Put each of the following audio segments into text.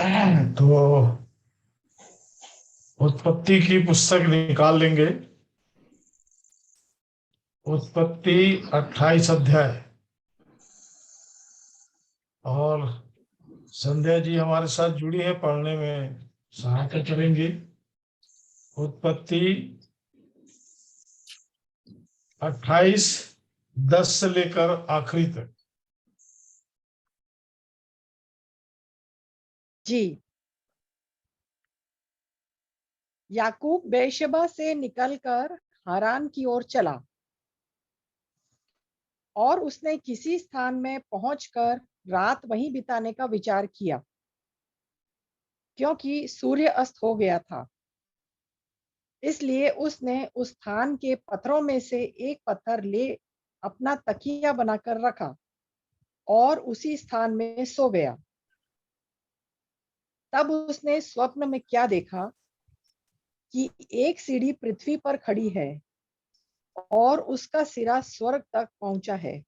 तो उत्पत्ति की पुस्तक निकाल लेंगे। उत्पत्ति 28 अध्याय। और संध्या जी हमारे साथ जुड़ी है, पढ़ने में सहायता करेंगी। उत्पत्ति 28 10 से लेकर आखिरी तक। जी। याकूब बेशबा से निकलकर हारान की ओर चला और उसने किसी स्थान में पहुंचकर रात वहीं बिताने का विचार किया, क्योंकि सूर्य अस्त हो गया था। इसलिए उसने उस स्थान के पत्थरों में से एक पत्थर ले अपना तकिया बनाकर रखा और उसी स्थान में सो गया। तब उसने स्वप्न में क्या देखा कि एक सीढ़ी पृथ्वी पर खड़ी है और उसका सिरा स्वर्ग तक पहुंचा है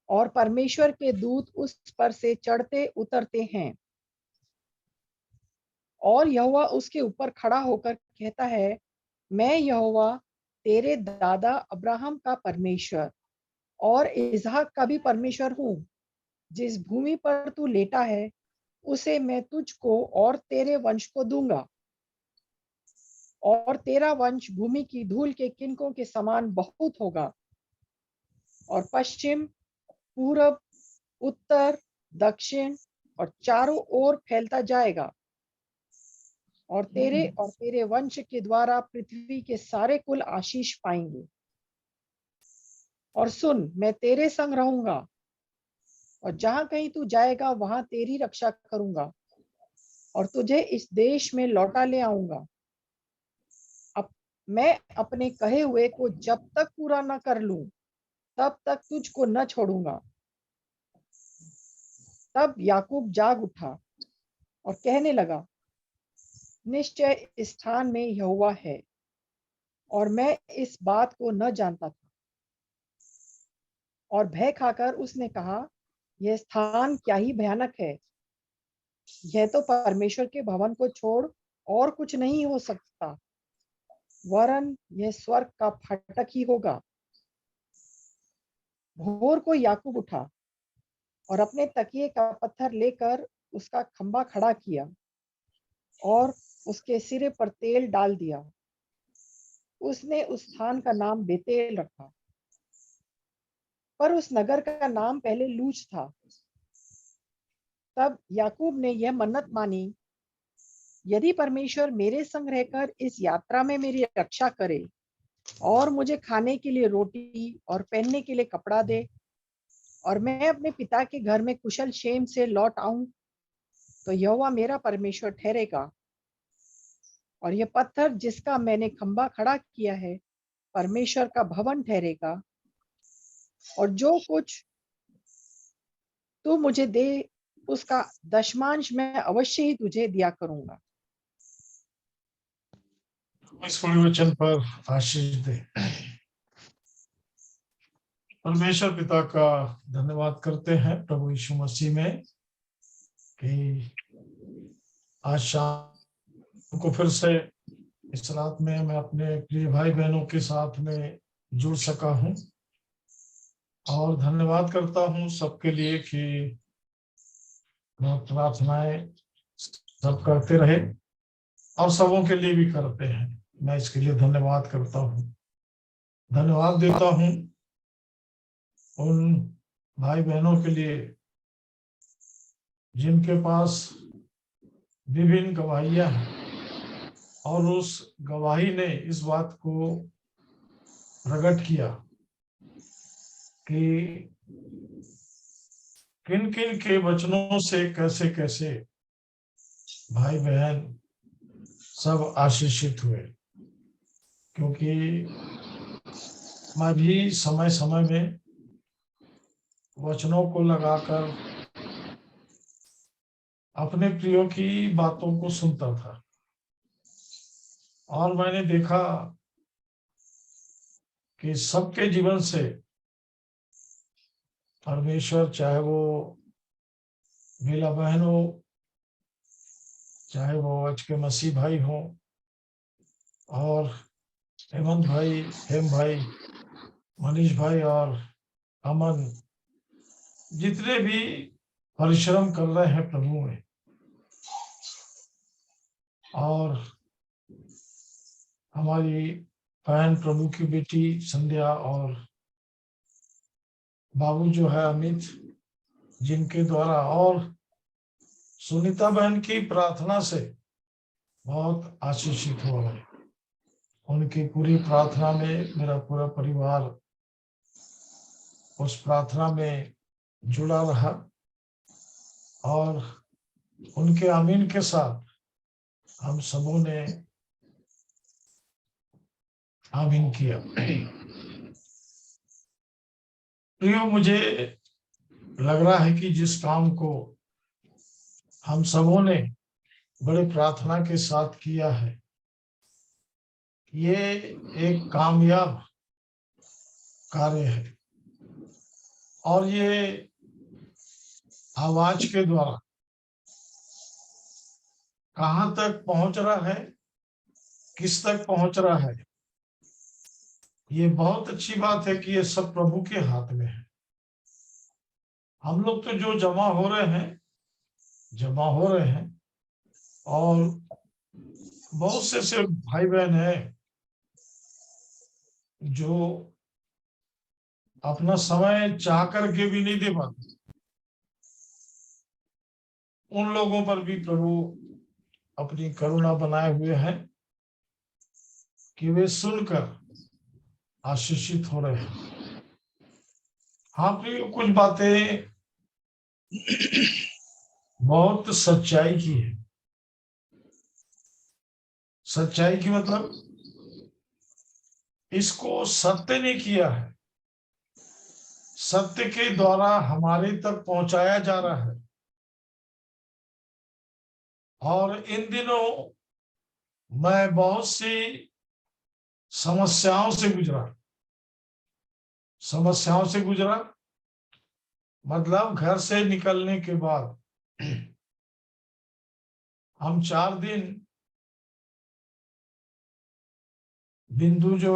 और परमेश्वर के दूत उस पर से चढ़ते उतरते हैं। और यहोवा उसके ऊपर खड़ा होकर कहता है, मैं यहोवा तेरे दादा अब्राहम का परमेश्वर और इसहाक का भी परमेश्वर हूँ। जिस भूमि पर तू लेटा है उसे मैं तुझको और तेरे वंश को दूंगा, और तेरा वंश भूमि की धूल के किनकों के समान बहुत होगा, और पश्चिम, पूरब, उत्तर, दक्षिण और चारों ओर फैलता जाएगा। और तेरे वंश के द्वारा पृथ्वी के सारे कुल आशीष पाएंगे। और सुन, मैं तेरे संग रहूंगा और जहां कहीं तू जाएगा वहां तेरी रक्षा करूंगा और तुझे इस देश में लौटा ले आऊंगा। अब मैं अपने कहे हुए को जब तक पूरा न कर लूं तब तक तुझको न छोड़ूंगा। तब याकूब जाग उठा और कहने लगा, निश्चय इस स्थान में यहोवा है और मैं इस बात को न जानता था। और भय खाकर उसने कहा, यह स्थान क्या ही भयानक है। यह तो परमेश्वर के भवन को छोड़ और कुछ नहीं हो सकता, वरन यह स्वर्ग का फाटक ही होगा। भोर को याकूब उठा और अपने तकिए का पत्थर लेकर उसका खंबा खड़ा किया और उसके सिरे पर तेल डाल दिया। उसने उस स्थान का नाम बेतेल रखा, पर उस नगर का नाम पहले लूज था। तब याकूब ने यह मन्नत मानी, यदि परमेश्वर मेरे संग रहकर इस यात्रा में मेरी रक्षा करे और मुझे खाने के लिए रोटी और पहनने के लिए कपड़ा दे और मैं अपने पिता के घर में कुशल क्षेम से लौट आऊं, तो यहोवा मेरा परमेश्वर ठहरेगा और यह पत्थर जिसका मैंने खंबा खड़ा किया है परमेश्वर का भवन ठहरेगा। और जो कुछ तू मुझे दे उसका दशमांश मैं अवश्य ही तुझे दिया करूंगा। इस पवित्र वचन पर आशीष दे। परमेश्वर पिता का धन्यवाद करते हैं प्रभु यीशु मसीह में कि आज शाम को फिर से इस रात में मैं अपने प्रिय भाई बहनों के साथ में जुड़ सका हूं। और धन्यवाद करता हूं सबके लिए कि प्रार्थनाएं सब करते रहे और सबों के लिए भी करते हैं। मैं इसके लिए धन्यवाद करता हूं। धन्यवाद देता हूं उन भाई बहनों के लिए जिनके पास विभिन्न गवाहियां हैं और उस गवाही ने इस बात को प्रकट किया कि किन किन के वचनों से कैसे कैसे भाई बहन सब आशीषित हुए। क्योंकि मैं भी समय समय में वचनों को लगाकर अपने प्रियो की बातों को सुनता था और मैंने देखा कि सबके जीवन से परमेश्वर, चाहे वो मीला बहन हो, चाहे वो आज के मसीह भाई हों और हेमंत भाई, हेम भाई, मनीष भाई और अमन, जितने भी परिश्रम कर रहे हैं प्रभु में, और हमारी बहन प्रभु की बेटी संध्या और बाबू जो है अमित, जिनके द्वारा और सुनीता बहन की प्रार्थना से बहुत आशीषित हुआ है। उनकी पूरी प्रार्थना में मेरा पूरा परिवार उस प्रार्थना में जुड़ा रहा और उनके आमीन के साथ हम सबों ने आमीन किया। प्रियो, मुझे लग रहा है कि जिस काम को हम सबों ने बड़े प्रार्थना के साथ किया है, ये एक कामयाब कार्य है और ये आवाज के द्वारा कहाँ तक पहुंच रहा है, किस तक पहुंच रहा है, ये बहुत अच्छी बात है कि ये सब प्रभु के हाथ में है। हम लोग तो जो जमा हो रहे हैं और बहुत से भाई बहन हैं जो अपना समय चाह करके भी नहीं दे पाते। उन लोगों पर भी प्रभु अपनी करुणा बनाए हुए हैं कि वे सुनकर आशीषित हो रहे हैं। हाँ प्रिय, कुछ बातें बहुत सच्चाई की है। सच्चाई की मतलब इसको सत्य ने किया है, सत्य के द्वारा हमारे तक पहुंचाया जा रहा है। और इन दिनों मैं बहुत सी समस्याओं से गुजरा। मतलब घर से निकलने के बाद हम 4 दिन बिंदु जो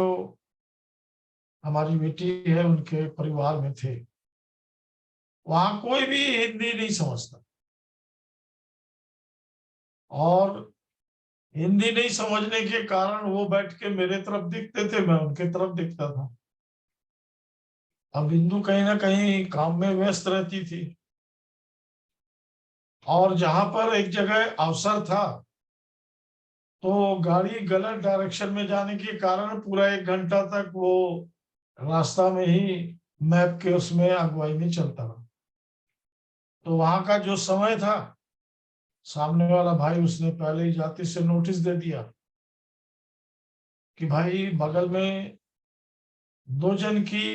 हमारी बेटी है उनके परिवार में थे। वहां कोई भी हिंदी नहीं समझता और हिंदी नहीं समझने के कारण वो बैठ के मेरे तरफ दिखते थे, मैं उनके तरफ दिखता था। अब बिंदु कहीं ना कहीं काम में व्यस्त रहती थी और जहां पर एक जगह अवसर था तो गाड़ी गलत डायरेक्शन में जाने के कारण पूरा 1 घंटा तक वो रास्ता में ही मैप के उसमें अगुवाई में चलता रहा। तो वहां का जो समय था, सामने वाला भाई उसने पहले ही जाति से नोटिस दे दिया कि भाई बगल में 2 जन की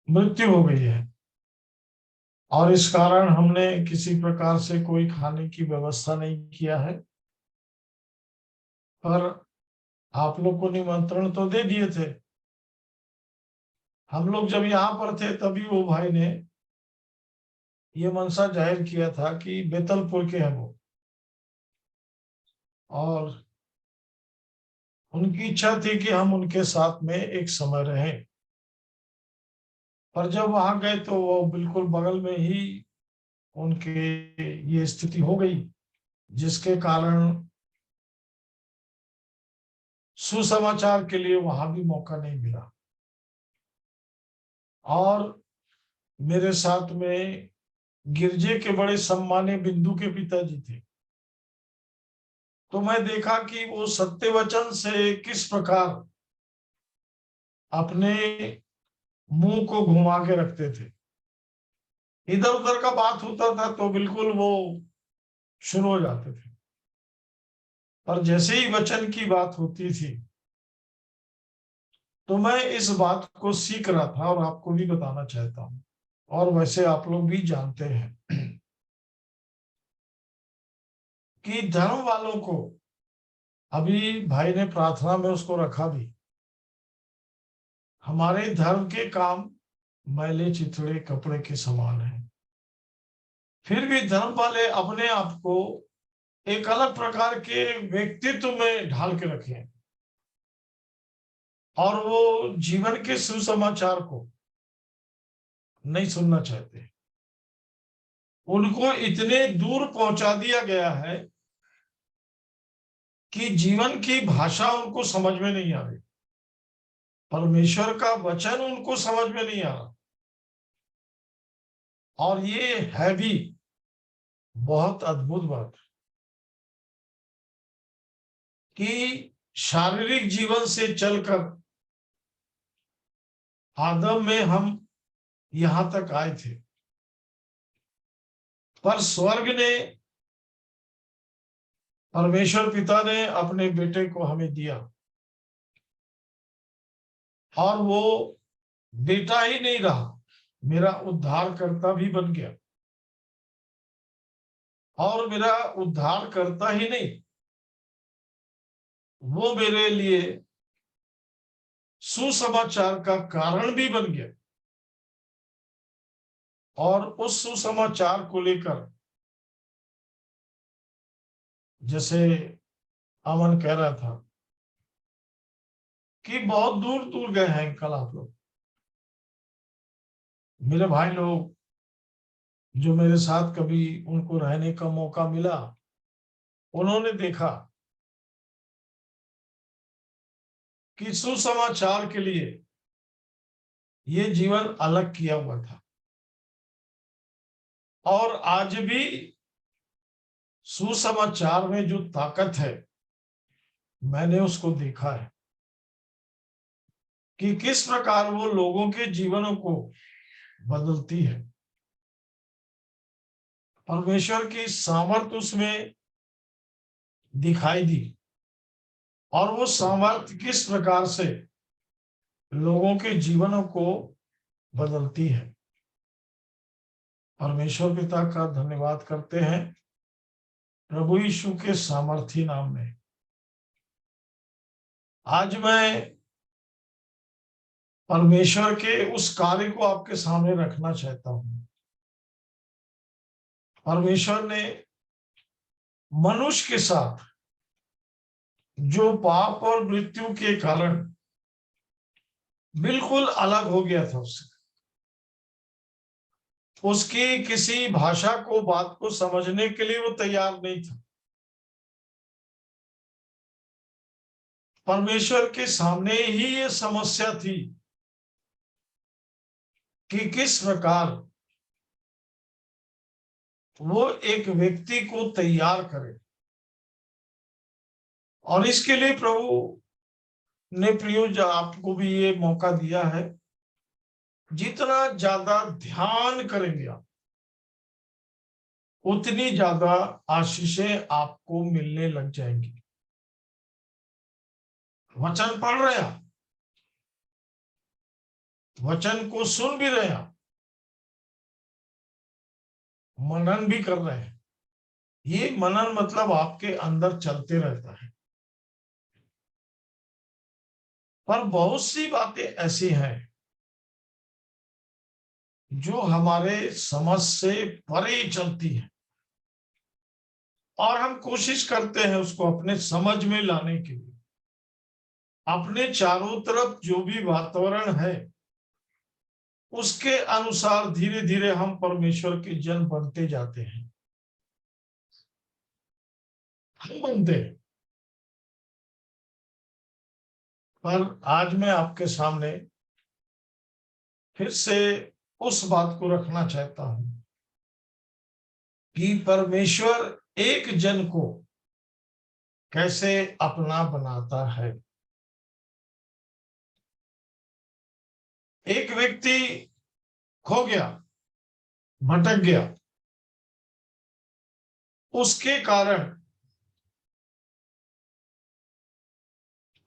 मृत्यु हो गई है और इस कारण हमने किसी प्रकार से कोई खाने की व्यवस्था नहीं किया है, पर आप लोग को निमंत्रण तो दे दिए थे। हम लोग जब यहाँ पर थे तभी वो भाई ने ये मनसा जाहिर किया था कि बेतलपुर के हैं वो और उनकी इच्छा थी कि हम उनके साथ में एक समय रहें। पर जब वहां गए तो वो बिल्कुल बगल में ही उनके ये स्थिति हो गई, जिसके कारण सुसमाचार के लिए वहां भी मौका नहीं मिला। और मेरे साथ में गिरजे के बड़े सम्मानीय बिंदु के पिताजी थे। तो मैं देखा कि वो सत्य वचन से किस प्रकार अपने मुंह को घुमा के रखते थे। इधर उधर का बात होता था तो बिल्कुल वो शुरू हो जाते थे, पर जैसे ही वचन की बात होती थी तो मैं इस बात को सीख रहा था और आपको भी बताना चाहता हूं, और वैसे आप लोग भी जानते हैं कि धर्म वालों को, अभी भाई ने प्रार्थना में उसको रखा भी, हमारे धर्म के काम मैले चिथड़े कपड़े के समान है। फिर भी धर्म वाले अपने आप को एक अलग प्रकार के व्यक्तित्व में ढाल के रखे हैं और वो जीवन के सुसमाचार को नहीं सुनना चाहते। उनको इतने दूर पहुंचा दिया गया है कि जीवन की भाषा उनको समझ में नहीं आ रही, परमेश्वर का वचन उनको समझ में नहीं आ रहा। और ये है भी बहुत अद्भुत बात कि शारीरिक जीवन से चलकर आदम में हम यहां तक आए थे, पर स्वर्ग ने, परमेश्वर पिता ने अपने बेटे को हमें दिया और वो बेटा ही नहीं रहा, मेरा उद्धारकर्ता भी बन गया। और मेरा उद्धारकर्ता ही नहीं, वो मेरे लिए सुसमाचार का कारण भी बन गया। और उस सुसमाचार को लेकर, जैसे अमन कह रहा था कि बहुत दूर दूर गए हैं कल आप लोग, मेरे भाई लोग जो मेरे साथ कभी उनको रहने का मौका मिला, उन्होंने देखा कि सुसमाचार के लिए ये जीवन अलग किया हुआ था और आज भी सुसमाचार में जो ताकत है, मैंने उसको देखा है कि किस प्रकार वो लोगों के जीवनों को बदलती है। परमेश्वर की सामर्थ्य उसमें दिखाई दी और वो सामर्थ्य किस प्रकार से लोगों के जीवनों को बदलती है। परमेश्वर पिता का धन्यवाद करते हैं प्रभु यीशु के सामर्थी नाम में। आज मैं परमेश्वर के उस कार्य को आपके सामने रखना चाहता हूं। परमेश्वर ने मनुष्य के साथ जो पाप और मृत्यु के कारण बिल्कुल अलग हो गया था, उसकी किसी भाषा को, बात को समझने के लिए वो तैयार नहीं था। परमेश्वर के सामने ही ये समस्या थी कि किस प्रकार वो एक व्यक्ति को तैयार करे। और इसके लिए प्रभु ने प्रिय आपको भी ये मौका दिया है, जितना ज्यादा ध्यान करेंगे आप, उतनी ज्यादा आशीषें आपको मिलने लग जाएंगी। वचन पढ़ रहे हैं, वचन को सुन भी रहे हैं, मनन भी कर रहे हैं। ये मनन मतलब आपके अंदर चलते रहता है। पर बहुत सी बातें ऐसी हैं जो हमारे समझ से परे चलती है और हम कोशिश करते हैं उसको अपने समझ में लाने के लिए। अपने चारों तरफ जो भी वातावरण है उसके अनुसार धीरे धीरे हम परमेश्वर के जन बनते जाते हैं, हम बनते हैं। पर आज मैं आपके सामने फिर से उस बात को रखना चाहता हूं कि परमेश्वर एक जन को कैसे अपना बनाता है। एक व्यक्ति खो गया, भटक गया, उसके कारण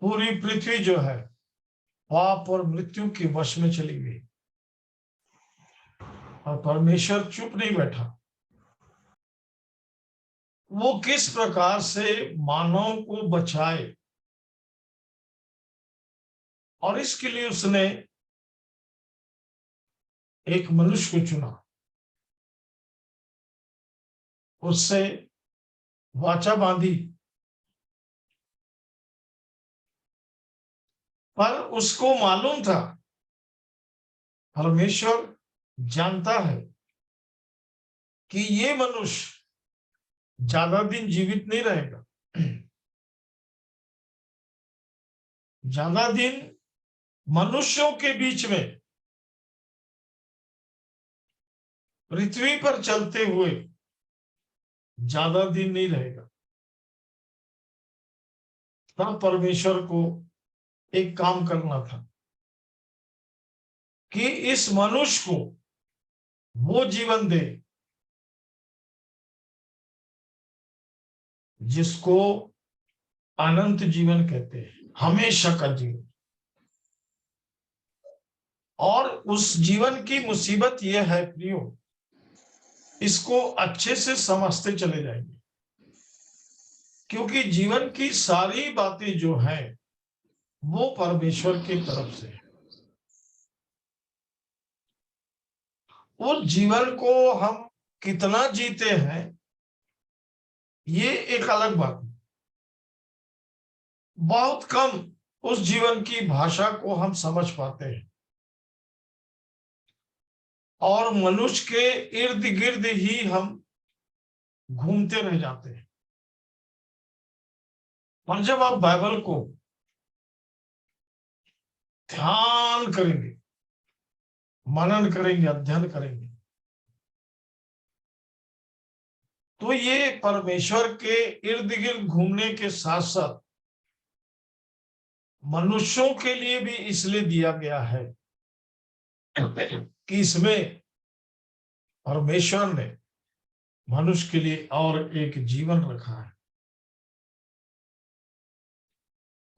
पूरी पृथ्वी जो है पाप और मृत्यु के वश में चली गई और परमेश्वर चुप नहीं बैठा। वो किस प्रकार से मानव को बचाए, और इसके लिए उसने एक मनुष्य को चुना, उससे वाचा बांधी, पर उसको मालूम था, परमेश्वर जानता है कि ये मनुष्य ज्यादा दिन जीवित नहीं रहेगा, ज्यादा दिन मनुष्यों के बीच में पृथ्वी पर चलते हुए ज्यादा दिन नहीं रहेगा। तब परमेश्वर को एक काम करना था कि इस मनुष्य को वो जीवन दे जिसको अनंत जीवन कहते हैं, हमेशा का जीवन। और उस जीवन की मुसीबत यह है प्रियो, इसको अच्छे से समझते चले जाएंगे, क्योंकि जीवन की सारी बातें जो है वो परमेश्वर की तरफ से है। उस जीवन को हम कितना जीते हैं ये एक अलग बात है। बहुत कम उस जीवन की भाषा को हम समझ पाते हैं और मनुष्य के इर्द गिर्द ही हम घूमते रह जाते हैं। और जब आप बाइबल को ध्यान करेंगे, मनन करेंगे, अध्ययन करेंगे, तो ये परमेश्वर के इर्द गिर्द घूमने के साथ साथ मनुष्यों के लिए भी इसलिए दिया गया है कि इसमें परमेश्वर ने मनुष्य के लिए और एक जीवन रखा है,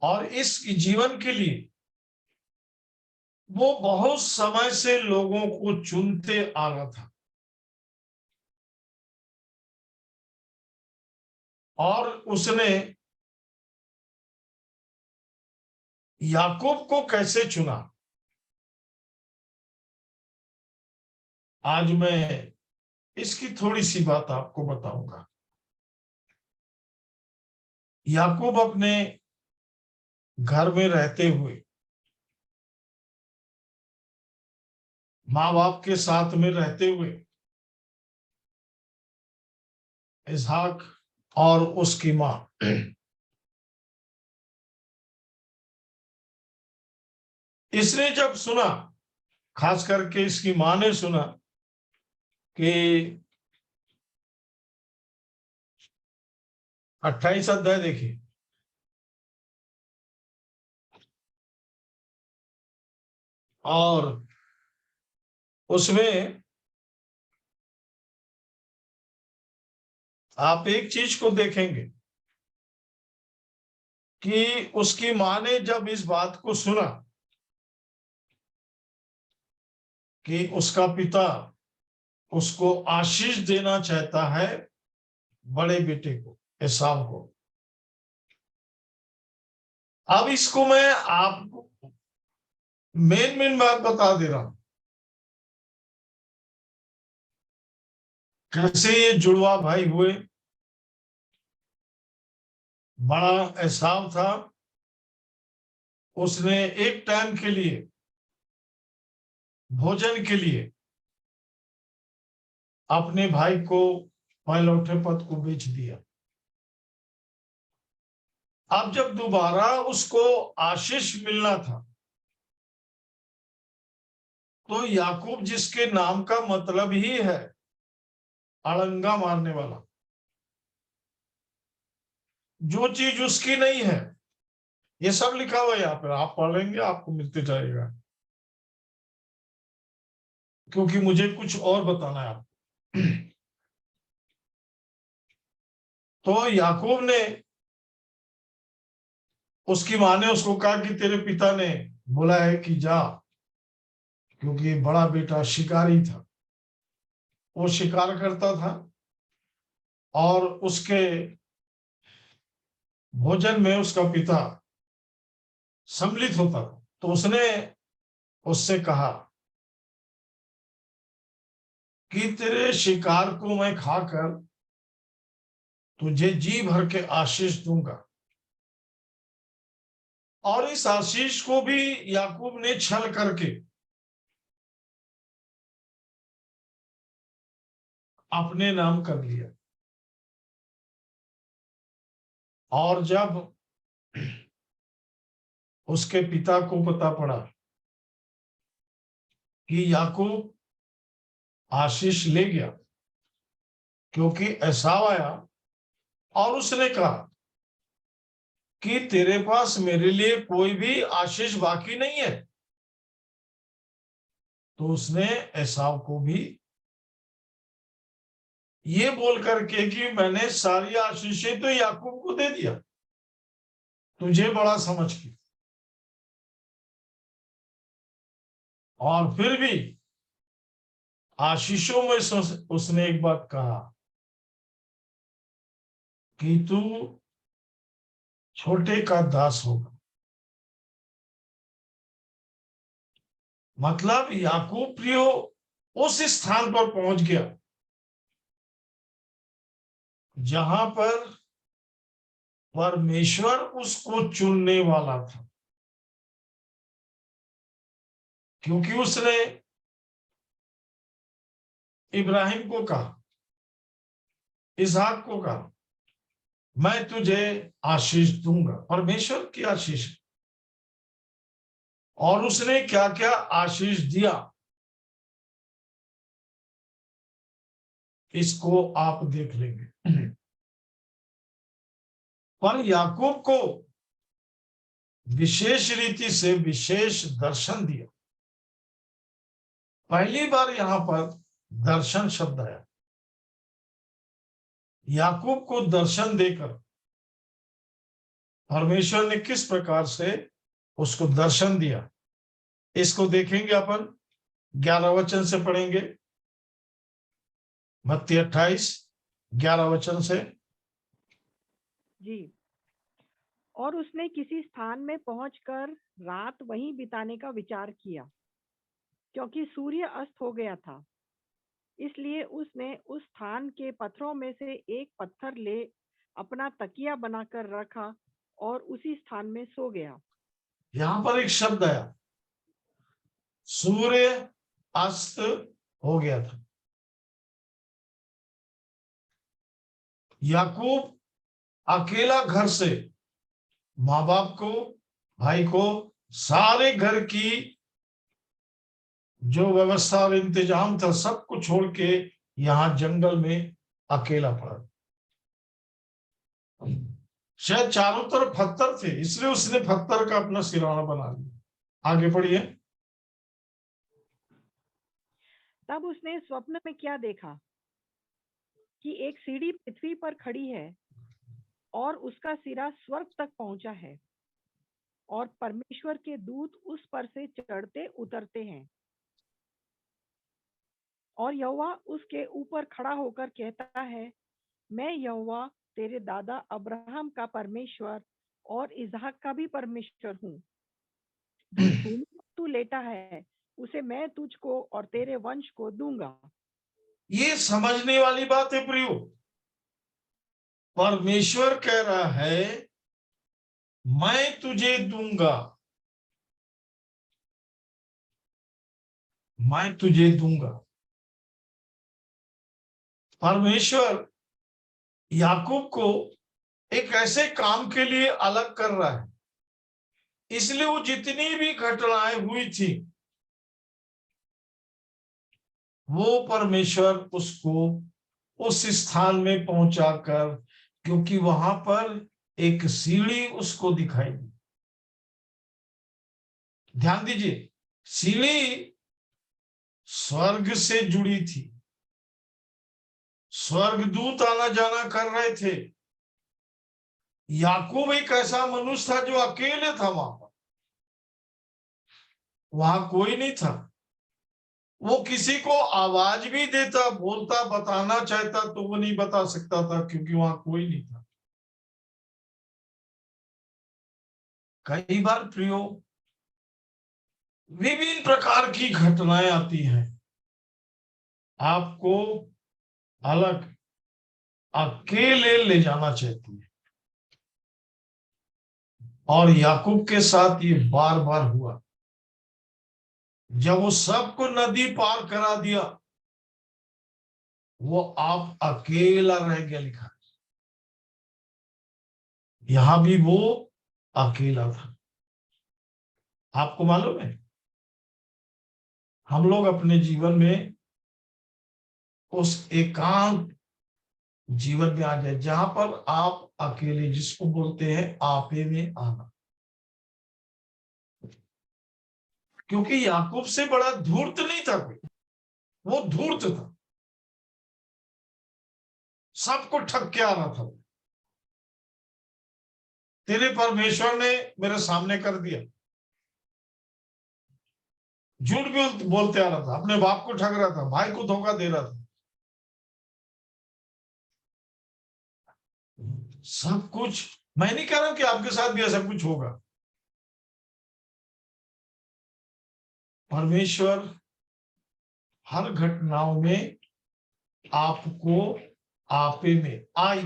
और इस जीवन के लिए वो बहुत समय से लोगों को चुनते आ रहा था। और उसने याकूब को कैसे चुना, आज मैं इसकी थोड़ी सी बात आपको बताऊंगा। याकूब अपने घर में रहते हुए, माँ बाप के साथ में रहते हुए, इसहाक और उसकी माँ, इसने जब सुना, खास करके इसकी माँ ने सुना कि 28 अध्याय देखिए, और उसमें आप एक चीज को देखेंगे कि उसकी माँ ने जब इस बात को सुना कि उसका पिता उसको आशीष देना चाहता है बड़े बेटे को, एसाव को। अब इसको मैं आपको मेन बात बता दे रहा हूं, कैसे ये जुड़वा भाई हुए। बड़ा एसाव था, उसने एक टाइम के लिए भोजन के लिए अपने भाई को पहलौठे पद को बेच दिया। अब जब दोबारा उसको आशीष मिलना था, तो याकूब, जिसके नाम का मतलब ही है अड़ंगा मारने वाला, जो चीज उसकी नहीं है, ये सब लिखा हुआ है यहाँ पर, आप पढ़ेंगे आपको मिलते जाएगा, क्योंकि मुझे कुछ और बताना है आपको। तो याकूब ने, उसकी माँ ने उसको कहा कि तेरे पिता ने बोला है कि जा, क्योंकि बड़ा बेटा शिकारी था, वो शिकार करता था और उसके भोजन में उसका पिता सम्मिलित होता था। तो उसने उससे कहा कि तेरे शिकार को मैं खाकर तुझे जी भर के आशीष दूंगा। और इस आशीष को भी याकूब ने छल करके अपने नाम कर लिया। और जब उसके पिता को पता पड़ा कि याकूब आशीष ले गया, क्योंकि एसाव आया और उसने कहा कि तेरे पास मेरे लिए कोई भी आशीष बाकी नहीं है, तो उसने एसाव को भी ये बोल करके कि मैंने सारी आशीषें तो याकूब को दे दिया तुझे बड़ा समझ के। और फिर भी आशीषों में उसने एक बात कहा कि तू छोटे का दास होगा। मतलब याकूब प्रियो उस स्थान पर पहुंच गया जहां पर परमेश्वर उसको चुनने वाला था, क्योंकि उसने इब्राहिम को कहा, इसहाक को कहा, मैं तुझे आशीष दूंगा, परमेश्वर की आशीष। और उसने क्या क्या आशीष दिया इसको आप देख लेंगे। पर याकूब को विशेष रीति से विशेष दर्शन दिया। पहली बार यहां पर दर्शन शब्द आया। याकूब को दर्शन देकर परमेश्वर ने किस प्रकार से उसको दर्शन दिया, इसको देखेंगे अपन। 11 वचन से पढ़ेंगे, मत्ती 28 11 वचन से। जी। और उसने किसी स्थान में पहुंचकर रात वहीं बिताने का विचार किया, क्योंकि सूर्य अस्त हो गया था। इसलिए उसने उस स्थान के पत्थरों में से एक पत्थर ले अपना तकिया बनाकर रखा और उसी स्थान में सो गया। यहां पर एक शब्द आया, सूर्य अस्त हो गया था। याकूब अकेला घर से माँ बाप को, भाई को, सारे घर की जो व्यवस्था और इंतजाम था सबको छोड़ के यहां जंगल में अकेला पड़ा। शायद चारों तरफ पत्थर थे, इसलिए उसने पत्थर का अपना सिरहाना बना लिया। आगे पढ़िए। तब उसने स्वप्न में क्या देखा कि एक सीढ़ी पृथ्वी पर खड़ी है और उसका सिरा स्वर्ग तक पहुंचा है और परमेश्वर के दूत उस पर से चढ़ते उतरते हैं। और यहोवा उसके ऊपर खड़ा होकर कहता है, मैं यहोवा तेरे दादा अब्राहम का परमेश्वर और इसहाक का भी परमेश्वर हूँ। जिस भूमि पर तू लेटा है उसे मैं तुझको और तेरे वंश को दूंगा। ये समझने वाली बात है प्रियो। परमेश्वर कह रहा है मैं तुझे दूंगा, मैं तुझे दूंगा। परमेश्वर याकूब को एक ऐसे काम के लिए अलग कर रहा है, इसलिए वो जितनी भी घटनाएं हुई थी वो परमेश्वर उसको उस स्थान में पहुंचाकर, क्योंकि वहां पर एक सीढ़ी उसको दिखाई दी। ध्यान दीजिए, सीढ़ी स्वर्ग से जुड़ी थी, स्वर्गदूत आना जाना कर रहे थे। याकूब एक ऐसा मनुष्य था जो अकेले था वहां पर, वहां कोई नहीं था। वो किसी को आवाज भी देता, बोलता, बताना चाहता तो वो नहीं बता सकता था, क्योंकि वहां कोई नहीं था। कई बार प्रियो विभिन्न प्रकार की घटनाएं आती हैं, आपको अलग अकेले ले जाना चाहती है। और याकूब के साथ ये बार बार हुआ। जब वो सबको नदी पार करा दिया, वो आप अकेला रह गया, लिखा है। यहां भी वो अकेला था। आपको मालूम है, हम लोग अपने जीवन में उस एकांत जीवन में आ जाए जहां पर आप अकेले, जिसको बोलते हैं आपे में आना। क्योंकि याकूब से बड़ा धूर्त नहीं था कोई, वो धूर्त था, सबको ठग के आ रहा था। तेरे परमेश्वर ने मेरे सामने कर दिया। झूठ भी बोलते आ रहा था, अपने बाप को ठग रहा था, भाई को धोखा दे रहा था। सब कुछ, मैं नहीं कह रहा कि आपके साथ भी ऐसा कुछ होगा। परमेश्वर हर घटनाओं में आपको आपे में आई,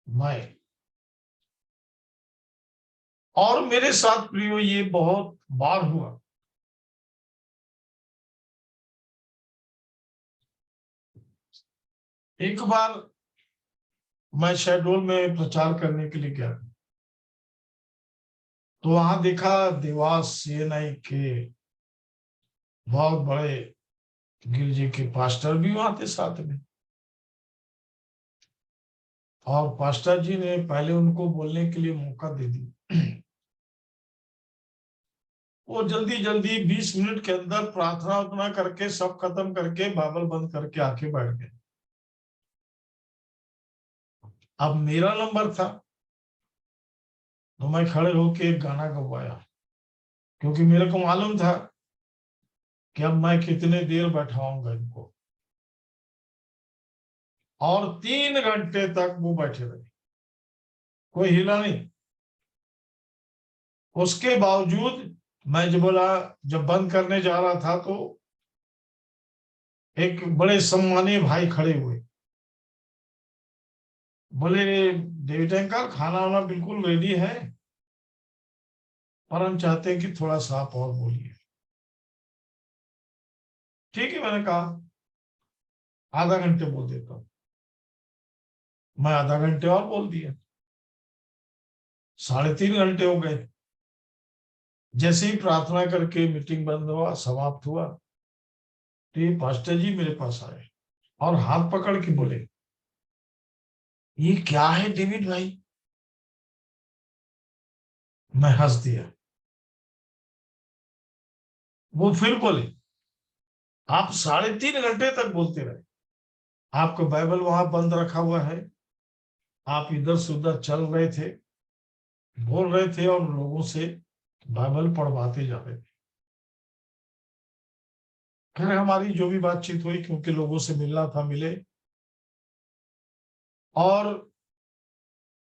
मैं, और मेरे साथ प्रियो ये बहुत बार हुआ। एक बार मैं शहडोल में प्रचार करने के लिए गया, तो वहां देखा देवास सीएनआई के बहुत बड़े गिरजे के पास्टर भी वहां थे साथ में। और पास्टर जी ने पहले उनको बोलने के लिए मौका दे दी। वो जल्दी जल्दी 20 मिनट के अंदर प्रार्थना उतना करके सब खत्म करके बाइबल बंद करके आके बैठ गए। अब मेरा नंबर था, तो मैं खड़े होके एक गाना गवाया, क्योंकि मेरे को मालूम था कि अब मैं कितने देर बैठाऊंगा इनको। और 3 घंटे तक वो बैठे रहे, कोई हिला नहीं। उसके बावजूद मैं जब बोला, जब बंद करने जा रहा था, तो एक बड़े सम्मानीय भाई खड़े हुए, बोले डेविड अंकल, खाना वाना बिल्कुल रेडी है, और हम चाहते हैं कि थोड़ा सा आप और बोलिए। ठीक है, मैंने कहा आधा घंटे बोल देता हूँ। मैं आधा घंटे और बोल दिया। 3.5 घंटे हो गए। जैसे ही प्रार्थना करके मीटिंग बंद हुआ, समाप्त हुआ, तो ये पास्टर जी मेरे पास आए और हाथ पकड़ के बोले, ये क्या है डेविड भाई? मैं हंस दिया। वो फिर बोले, आप 3.5 घंटे तक बोलते रहे, आपका बाइबल वहां बंद रखा हुआ है, आप इधर से उधर चल रहे थे, बोल रहे थे, और लोगों से बाइबल पढ़वाते जा रहे थे। खैर, हमारी जो भी बातचीत हुई, क्योंकि लोगों से मिलना था, मिले। और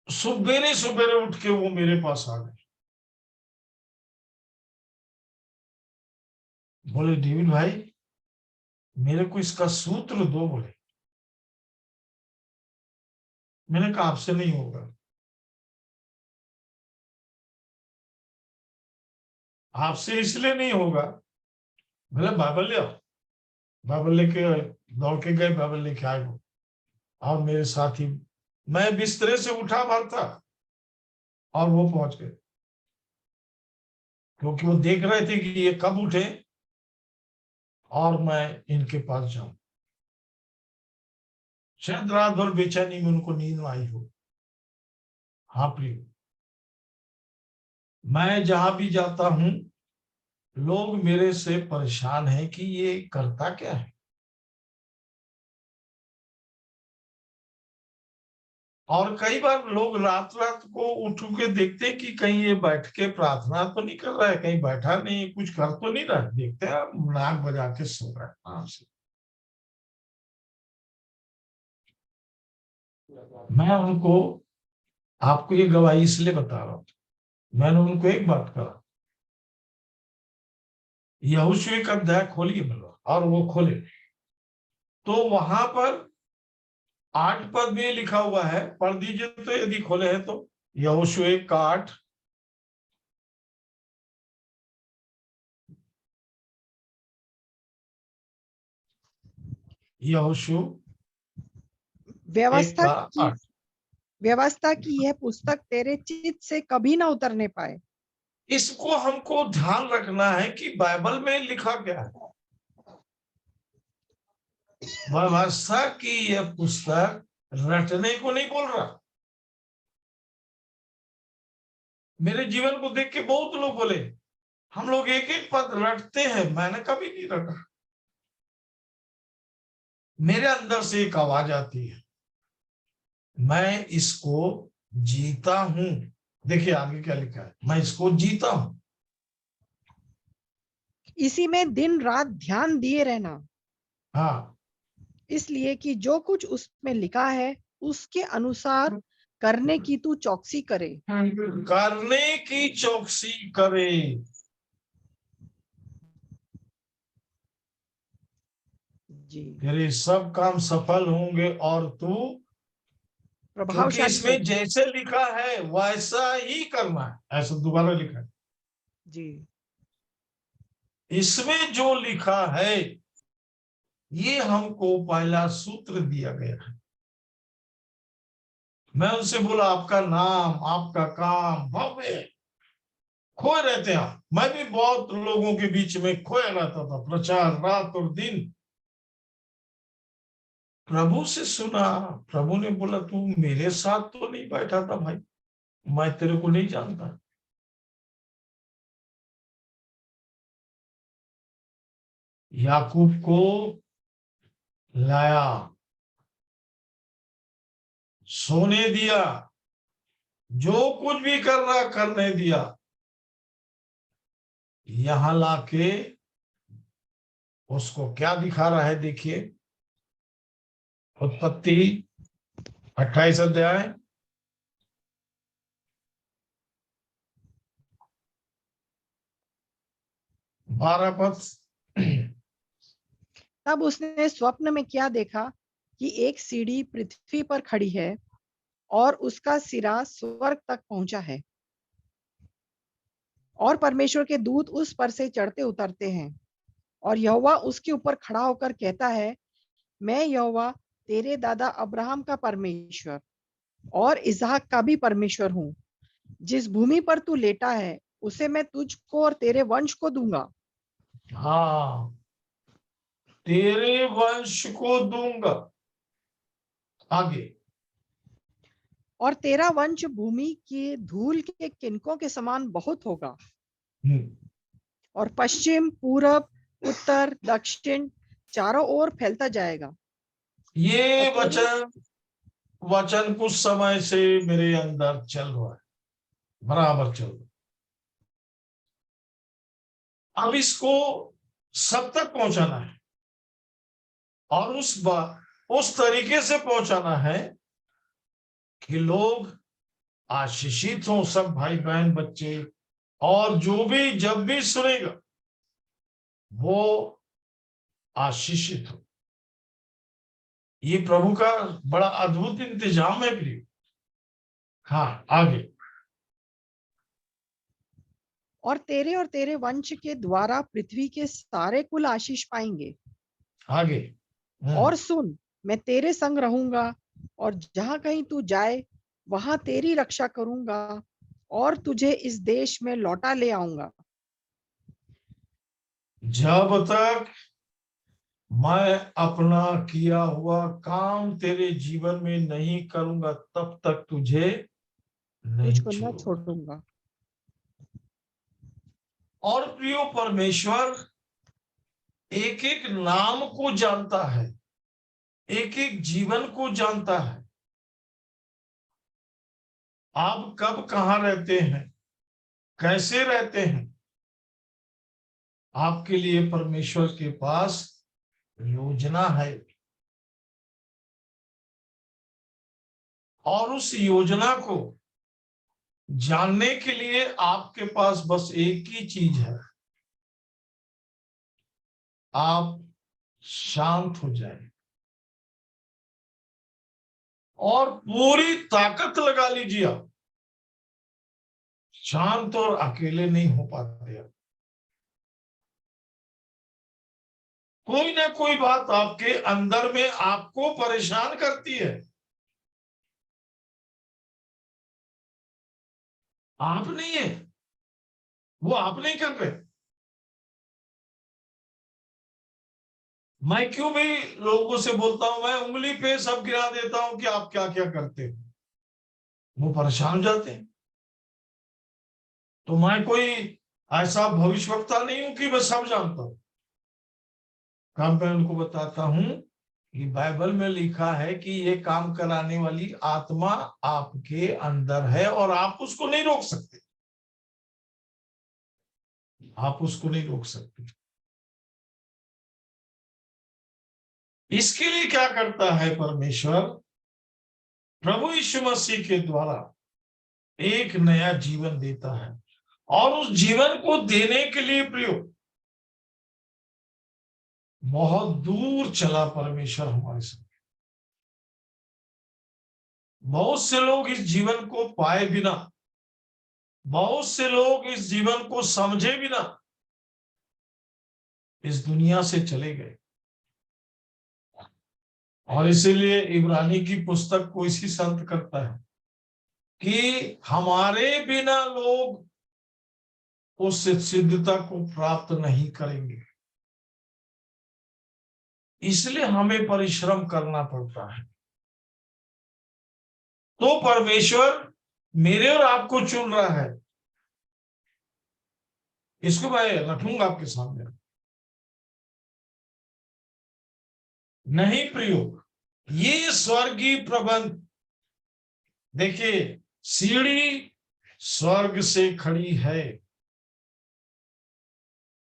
सुबेरे सुबेरे उठ के वो मेरे पास आ गए, बोले डेविड भाई, मेरे को इसका सूत्र दो, बोले। मैंने कहा आपसे नहीं होगा, आपसे इसलिए नहीं होगा, बोले बाइबल ले आओ। बाइबल लेके दौड़ के गए, बाइबल लेके आए वो, और मेरे साथ ही मैं बिस्तरे से उठा भर था, और वो पहुंच गए, क्योंकि वो देख रहे थे कि ये कब उठे और मैं इनके पास जाऊं। शायद रात भर बेचैनी में उनको नींद आई हो। हाँ प्रिय, मैं जहां भी जाता हूं, लोग मेरे से परेशान हैं कि ये करता क्या है। और कई बार लोग रात रात को उठ के देखते हैं कि कहीं ये बैठ के प्रार्थना तो नहीं कर रहा है, कहीं बैठा नहीं, कुछ कर तो नहीं रहा है। देखते हैं नाक बजा के सो रहा है आराम से। मैं उनको, आपको ये गवाही इसलिए बता रहा हूं, मैंने उनको एक बात कहा, यहोशू का अध्याय खोलिए बोला, और वो खोले, तो वहां पर 8 पद में लिखा हुआ है, पढ़ दीजिए तो, यदि खोले हैं तो। यहोशू 1:8। यहोशू 1 व्यवस्था का की 8। व्यवस्था की यह पुस्तक तेरे चित्त से कभी ना उतरने पाए। इसको हमको ध्यान रखना है कि बाइबल में लिखा क्या है। व्यवस्था की यह पुस्तक रटने को नहीं बोल रहा। मेरे जीवन को देख के बहुत लोग बोले हम लोग एक एक पद रटते हैं। मैंने कभी नहीं रटा। मेरे अंदर से एक आवाज आती है, मैं इसको जीता हूं। देखिए आगे क्या लिखा है, मैं इसको जीता हूं। इसी में दिन रात ध्यान दिए रहना, हाँ, इसलिए कि जो कुछ उसमें लिखा है उसके अनुसार करने की तू चौकसी करे। करने की चौकसी करे। जी, तेरे सब काम सफल होंगे और तू, क्योंकि प्रभावशाली इसमें होगा। जैसे लिखा है वैसा ही करना है। ऐसा दोबारा लिखा है, जी, इसमें जो लिखा है ये हमको पहला सूत्र दिया गया है। मैं उनसे बोला आपका नाम, आपका काम भव्य। खोए रहते हैं आप। मैं भी बहुत लोगों के बीच में खोया रहता था, प्रचार रात और दिन। प्रभु से सुना, प्रभु ने बोला तू मेरे साथ तो नहीं बैठा था भाई, मैं तेरे को नहीं जानता। याकूब को लाया, सोने दिया, जो कुछ भी कर रहा करने दिया। यहां लाके उसको क्या दिखा रहा है, देखिए। उत्पत्ति 28 अध्याय 12 पद। तब उसने स्वप्न में क्या देखा कि एक सीढ़ी पृथ्वी पर खड़ी है और उसका सिरा स्वर्ग तक पहुंचा है और परमेश्वर के दूत उस पर से चढ़ते उतरते हैं और यहोवा उसके ऊपर खड़ा होकर कहता है, मैं यहोवा तेरे दादा अब्राहम का परमेश्वर और इसहाक का भी परमेश्वर हूँ। जिस भूमि पर तू लेटा है उसे मैं तुझको और तेरे वंश को दूंगा। हाँ, तेरे वंश को दूंगा। आगे। और तेरा वंश भूमि की धूल के किनकों के समान बहुत होगा हम्म, और पश्चिम पूरब उत्तर दक्षिण चारों ओर फैलता जाएगा। और ये तेरे वचन कुछ समय से मेरे अंदर चल रहा है, बराबर चल रहा है। अब इसको सब तक पहुंचाना है और उस तरीके से पहुंचाना है कि लोग आशीषित हों, सब भाई बहन बच्चे, और जो भी जब भी सुनेगा वो आशीषित हो। ये प्रभु का बड़ा अद्भुत इंतजाम है प्रिय। हाँ, आगे। और तेरे वंश के द्वारा पृथ्वी के सारे कुल आशीष पाएंगे। आगे। और सुन, मैं तेरे संग रहूंगा और जहां कहीं तू जाए वहां तेरी रक्षा करूंगा और तुझे इस देश में लौटा ले आऊंगा। जब तक मैं अपना किया हुआ काम तेरे जीवन में नहीं करूंगा तब तक तुझे नहीं तुझको न छोड़ूंगा। छोड़ूंगा। और प्रियो, परमेश्वर एक एक नाम को जानता है, एक एक जीवन को जानता है। आप कब कहाँ रहते हैं, कैसे रहते हैं, आपके लिए परमेश्वर के पास योजना है। और उस योजना को जानने के लिए आपके पास बस एक ही चीज है, आप शांत हो जाए। और पूरी ताकत लगा लीजिए आप, शांत और अकेले नहीं हो पाते आप। कोई ना कोई बात आपके अंदर में आपको परेशान करती है, आप नहीं है, वो आप नहीं कर रहे। मैं क्यों भी लोगों से बोलता हूं, मैं उंगली पे सब गिरा देता हूं कि आप क्या क्या करते हो, वो परेशान हो जाते हैं। तो मैं कोई ऐसा भविष्यवक्ता नहीं हूं कि मैं सब जानता हूं। काम मैं उनको बताता हूं कि बाइबल में लिखा है कि ये काम कराने वाली आत्मा आपके अंदर है और आप उसको नहीं रोक सकते, आप उसको नहीं रोक सकते। इसके लिए क्या करता है परमेश्वर? प्रभु यीशु मसीह के द्वारा एक नया जीवन देता है, और उस जीवन को देने के लिए प्रयोग बहुत दूर चला परमेश्वर हमारे साथ। बहुत से लोग इस जीवन को पाए बिना, बहुत से लोग इस जीवन को समझे बिना इस दुनिया से चले गए। और इसीलिए इब्रानी की पुस्तक को इसी संत करता है कि हमारे बिना लोग उस सिद्धता को प्राप्त नहीं करेंगे, इसलिए हमें परिश्रम करना पड़ता है। तो परमेश्वर मेरे और आपको चुन रहा है, इसको मैं रखूंगा आपके सामने। नहीं प्रयोग, ये स्वर्गीय प्रबंध देखिए, सीढ़ी स्वर्ग से खड़ी है।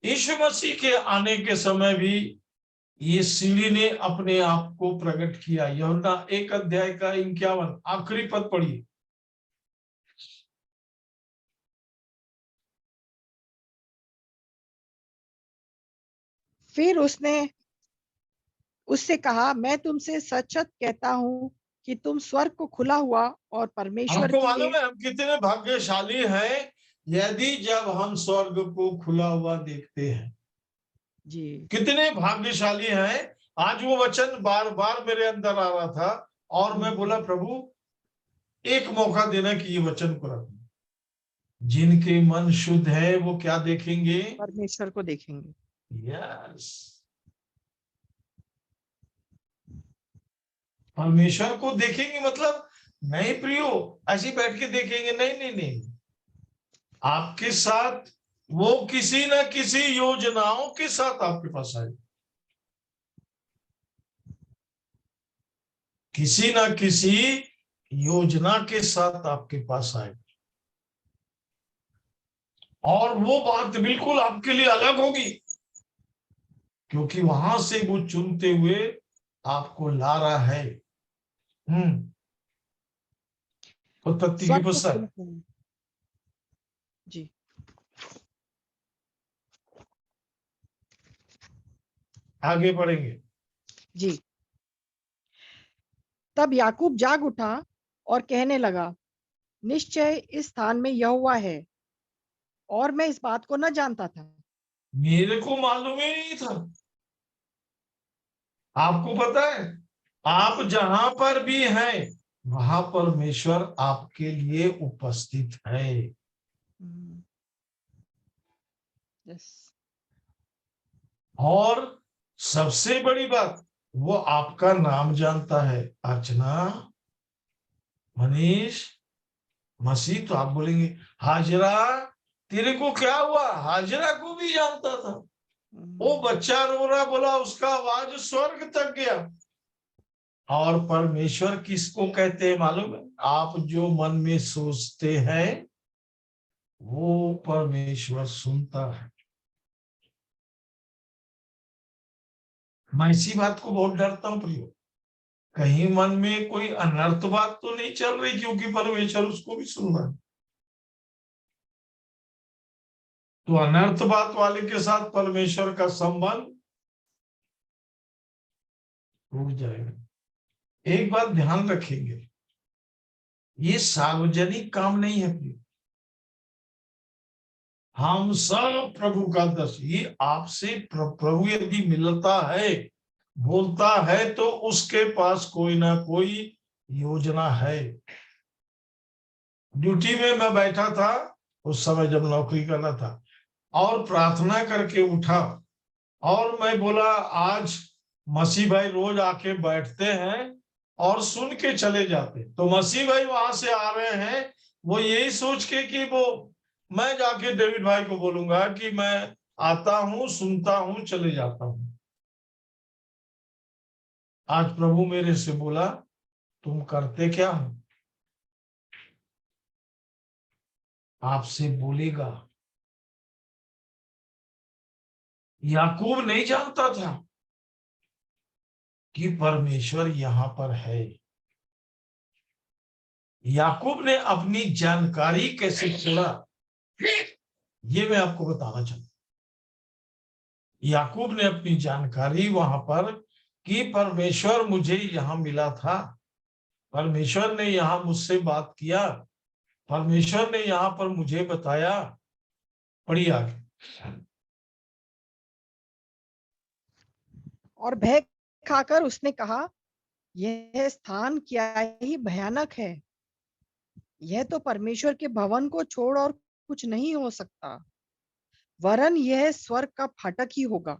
यीशु मसीह के आने के समय भी ये सीढ़ी ने अपने आप को प्रकट किया। यूहन्ना 1 अध्याय का 51 आखिरी पद पढ़िए। फिर उसने उससे कहा, मैं तुमसे सच सच कहता हूँ कि तुम स्वर्ग को खुला हुआ और परमेश्वर आपको के मालूम है हम कितने भाग्यशाली हैं यदि जब हम स्वर्ग को खुला हुआ देखते हैं। जी कितने भाग्यशाली हैं। आज वो वचन बार बार मेरे अंदर आ रहा था और मैं बोला प्रभु एक मौका देना कि ये वचन को रखूं। जिनके मन शुद्ध है वो क्या देखेंगे? परमेश्वर को देखेंगे। यस, परमेश्वर को देखेंगे। मतलब नहीं प्रियो ऐसे बैठ के देखेंगे, नहीं नहीं नहीं, आपके साथ वो किसी ना किसी योजनाओं के साथ आपके पास आए, किसी ना किसी योजना के साथ आपके पास आए, और वो बात बिल्कुल आपके लिए अलग होगी, क्योंकि वहां से वो चुनते हुए आपको ला रहा है। उत्पत्ति की स्वर्ग को पुस्तक खुला हुआ। जी आगे पढ़ेंगे। जी। तब याकूब जाग उठा और कहने लगा, निश्चय इस स्थान में यहोवा है, और मैं इस बात को न जानता था। मेरे को मालूम ही नहीं था। आपको पता है आप जहां पर भी हैं वहां परमेश्वर आपके लिए उपस्थित है। यस। और सबसे बड़ी बात वो आपका नाम जानता है। अर्चना, मनीष, मसीह, तो आप बोलेंगे हाजरा तेरे को क्या हुआ? हाजरा को भी जानता था। वो बच्चा रो रहा, बोला उसका आवाज स्वर्ग तक गया। और परमेश्वर किसको कहते हैं मालूम है? आप जो मन में सोचते हैं वो परमेश्वर सुनता है। मैं इसी बात को बहुत डरता हूं प्रियो, कहीं मन में कोई अनर्थ बात तो नहीं चल रही, क्योंकि परमेश्वर उसको भी सुन रहा है। तो अनर्थ बात वाले के साथ परमेश्वर का संबंध टूट जाएगा। एक बात ध्यान रखेंगे, ये सार्वजनिक काम नहीं है प्रिय। हम सब प्रभु का दर्श, ये आपसे प्रभु यदि मिलता है, बोलता है, तो उसके पास कोई ना कोई योजना है। ड्यूटी में मैं बैठा था उस समय जब नौकरी कर रहा था, और प्रार्थना करके उठा, और मैं बोला आज मसीह भाई रोज आके बैठते हैं और सुन के चले जाते। तो मसीह भाई वहां से आ रहे हैं, वो यही सोच के कि वो मैं जाके डेविड भाई को बोलूंगा कि मैं आता हूं, सुनता हूं, चले जाता हूं। आज प्रभु मेरे से बोला तुम करते क्या हो? आपसे बोलेगा। याकूब नहीं जानता था कि परमेश्वर यहां पर है। याकूब ने अपनी जानकारी कैसे छोड़ा, ये मैं आपको बताना चाहता हूं। याकूब ने अपनी जानकारी वहां पर कि परमेश्वर मुझे यहां मिला था, परमेश्वर ने यहां मुझसे बात किया, परमेश्वर ने यहां पर मुझे बताया। पढ़िए आगे। और भय खाकर उसने कहा, यह स्थान क्या ही भयानक है। यह तो परमेश्वर के भवन को छोड़ और कुछ नहीं हो सकता, वरन यह स्वर्ग का फाटक ही होगा।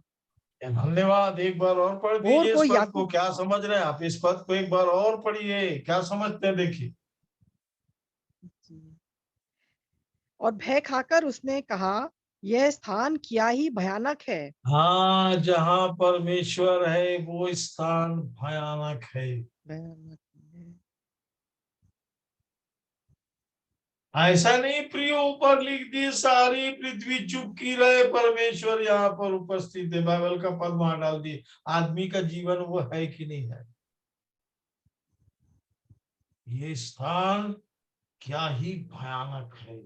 धन्यवाद। एक बार और पढ़ भोर दीजिए इस को पद को। याकूब, क्या समझ रहे हैं आप? इस पद को एक बार और पढ़िए, क्या समझते हैं देखिए। और भय खाकर उसने कहा, यह स्थान क्या ही भयानक है। हाँ, जहां परमेश्वर है वो स्थान भयानक है। भयानक है। ऐसा नहीं प्रिय ऊपर लिख दी सारी पृथ्वी चुप की रहे, परमेश्वर यहाँ पर उपस्थित है, बाइबल का पद वहां डाल दिए। आदमी का जीवन वो है कि नहीं है? ये स्थान क्या ही भयानक है।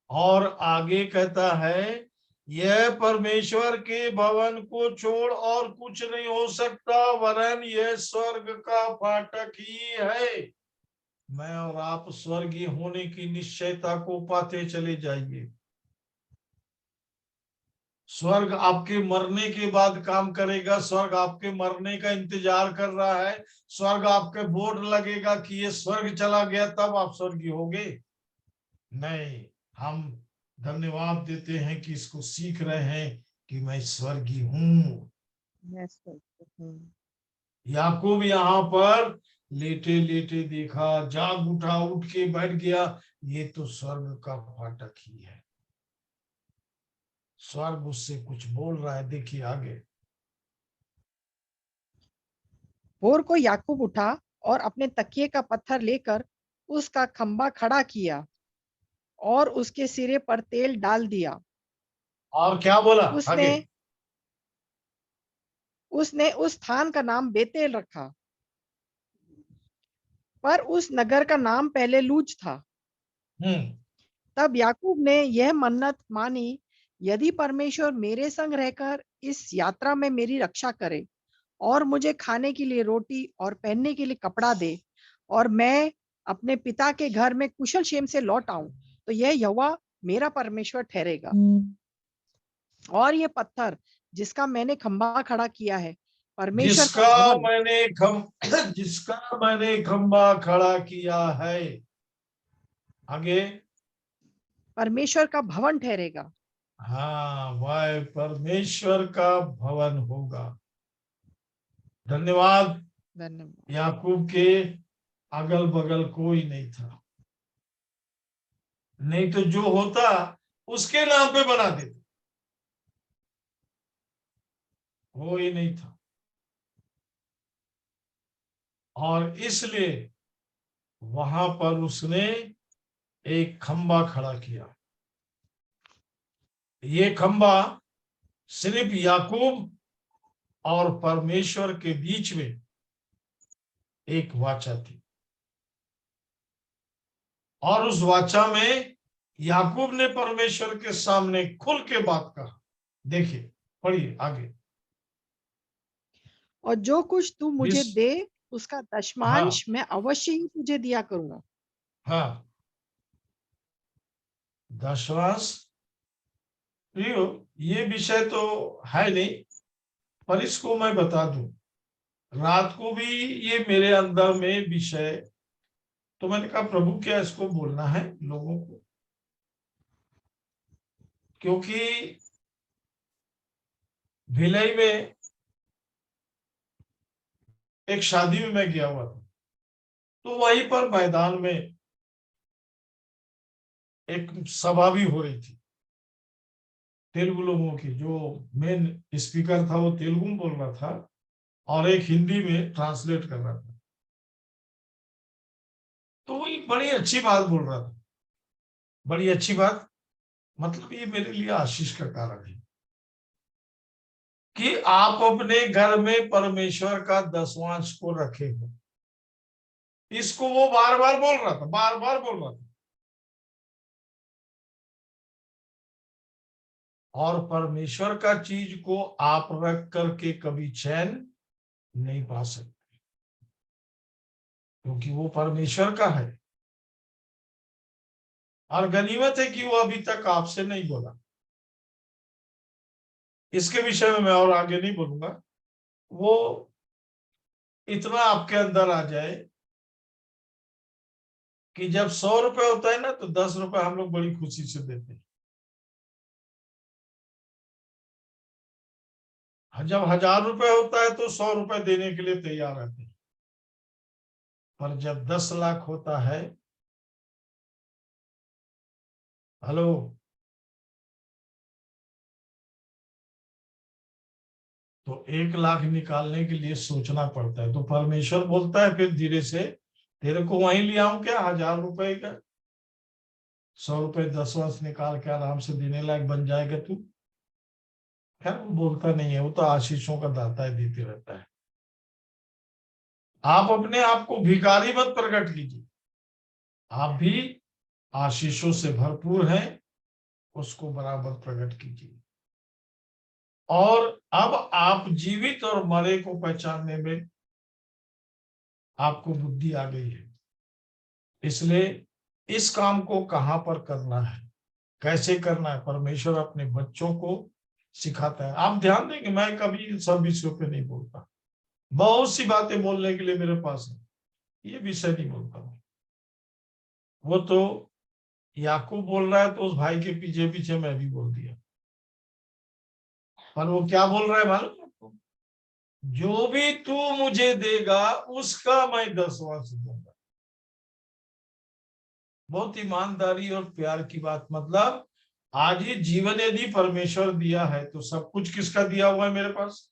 और आगे कहता है, यह परमेश्वर के भवन को छोड़ और कुछ नहीं हो सकता, वरन यह स्वर्ग का फाटक ही है। मैं और आप स्वर्गीय होने की निश्चयता को पाते चले जाइए। स्वर्ग आपके मरने के बाद काम करेगा, स्वर्ग आपके मरने का इंतजार कर रहा है। स्वर्ग आपके बोर्ड लगेगा कि ये स्वर्ग चला गया तब आप स्वर्गीय होगे। नहीं, हम धन्यवाद देते हैं कि इसको सीख रहे हैं कि मैं स्वर्गीय हूं। याकूब यहाँ पर लेटे लेटे देखा, जाग उठा, उठ के बैठ गया, ये तो स्वर्ग का फाटक ही है। स्वर्ग उससे कुछ बोल रहा है। देखिए आगे। भोर को याकूब उठा और अपने तकिए का पत्थर लेकर उसका खंबा खड़ा किया और उसके सिरे पर तेल डाल दिया। और क्या बोला उसने आगे? उसने उस स्थान का नाम बेतेल रखा, पर उस नगर का नाम पहले लूज था। हम्म। तब याकूब ने यह मन्नत मानी, यदि परमेश्वर मेरे संग रहकर इस यात्रा में मेरी रक्षा करे और मुझे खाने के लिए रोटी और पहनने के लिए कपड़ा दे, और मैं अपने पिता के घर में कुशल क्षेम से लौट आऊं, तो यह यहोवा मेरा परमेश्वर ठहरेगा। और ये पत्थर जिसका मैंने खंबा खड़ा किया है, परमेश्वर का जिसका भवन, मैंने जिसका मैंने खंबा खड़ा किया है। आगे। परमेश्वर का भवन ठहरेगा। हाँ, वह परमेश्वर का भवन होगा। धन्यवाद। धन्यवाद। याकूब के अगल बगल कोई नहीं था, नहीं तो जो होता उसके नाम पे बना देते। कोई नहीं था, और इसलिए वहां पर उसने एक खंबा खड़ा किया। ये खंबा सिर्फ याकूब और परमेश्वर के बीच में एक वाचा थी, और उस वाचा में याकूब ने परमेश्वर के सामने खुल के बात कहा। देखिए, पढ़िए आगे। और जो कुछ तू मुझे इस दे, उसका हाँ दशमांश मैं अवश्य ही तुझे दिया करूँगा। हाँ, दशवांश प्रियो, ये विषय तो है नहीं, पर इसको मैं बता दूं, रात को भी ये मेरे अंदर में विषय, तो मैंने कहा प्रभु क्या इसको बोलना है लोगों को, क्योंकि भिलाई में एक शादी में मैं गया हुआ था, तो वहीं पर मैदान में एक सभा भी हो रही थी तेलुगु लोगों की। जो मेन स्पीकर था वो तेलुगु में बोल रहा था और एक हिंदी में ट्रांसलेट कर रहा था। तो वो एक बड़ी अच्छी बात बोल रहा था, बड़ी अच्छी बात, मतलब ये मेरे लिए आशीष का कारण है कि आप अपने घर में परमेश्वर का दसवांश को रखे हो। इसको वो बार बार बोल रहा था, बार बार बोल रहा था। और परमेश्वर का चीज को आप रख करके कभी चैन नहीं पा सकते, क्योंकि वो परमेश्वर का है। और गनीमत है कि वो अभी तक आपसे नहीं बोला। इसके विषय में मैं और आगे नहीं बोलूंगा। वो इतना आपके अंदर आ जाए कि जब 100 रुपए होता है ना, तो 10 रुपए हम लोग बड़ी खुशी से देते हैं। जब 1000 रुपए होता है तो 100 रुपए देने के लिए तैयार रहते हैं। पर जब 10 लाख होता है, हेलो, तो 1 लाख निकालने के लिए सोचना पड़ता है। तो परमेश्वर बोलता है फिर धीरे से, तेरे को वहीं ले आऊं क्या 1000 रुपए का, 100 रुपए 10 वर्ष निकाल के आराम से देने लायक बन जाएगा तू। खैर वो बोलता नहीं है, वो तो आशीषों का दाता है, देते रहता है। आप अपने आप को भिखारी मत प्रकट कीजिए, आप भी आशीषों से भरपूर हैं, उसको बराबर प्रकट कीजिए। और अब आप जीवित और मरे को पहचानने में आपको बुद्धि आ गई है। इसलिए इस काम को कहां पर करना है, कैसे करना है, परमेश्वर अपने बच्चों को सिखाता है। आप ध्यान देंगे मैं कभी इन सब विषयों पे नहीं बोलता, बहुत सी बातें बोलने के लिए मेरे पास है, ये विषय नहीं बोलता हूं। वो तो याकूब बोल रहा है तो उस भाई के पीछे पीछे मैं भी बोल दिया। पर वो क्या बोल रहा है मालूम है आपको? जो भी तू मुझे देगा उसका मैं 10वां दूंगा। बहुत ईमानदारी और प्यार की बात, मतलब आज ये जीवन यदि परमेश्वर दिया है तो सब कुछ किसका दिया हुआ है मेरे पास।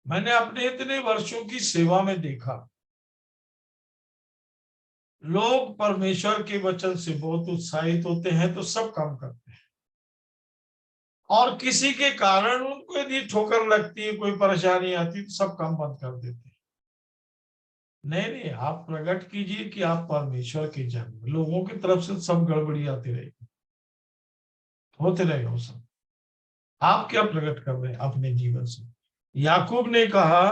मैंने अपने इतने वर्षों की सेवा में देखा, लोग परमेश्वर के वचन से बहुत उत्साहित होते हैं तो सब काम करते हैं, और किसी के कारण उनको यदि ठोकर लगती है, कोई परेशानी आती है, तो सब काम बंद कर देते हैं। नहीं नहीं, आप प्रकट कीजिए कि आप परमेश्वर के जन, लोगों की तरफ से सब गड़बड़ी आती रहेगी, होते रहेगा वो सब। आप क्या प्रकट कर रहे हैं अपने जीवन से? याकूब ने कहा,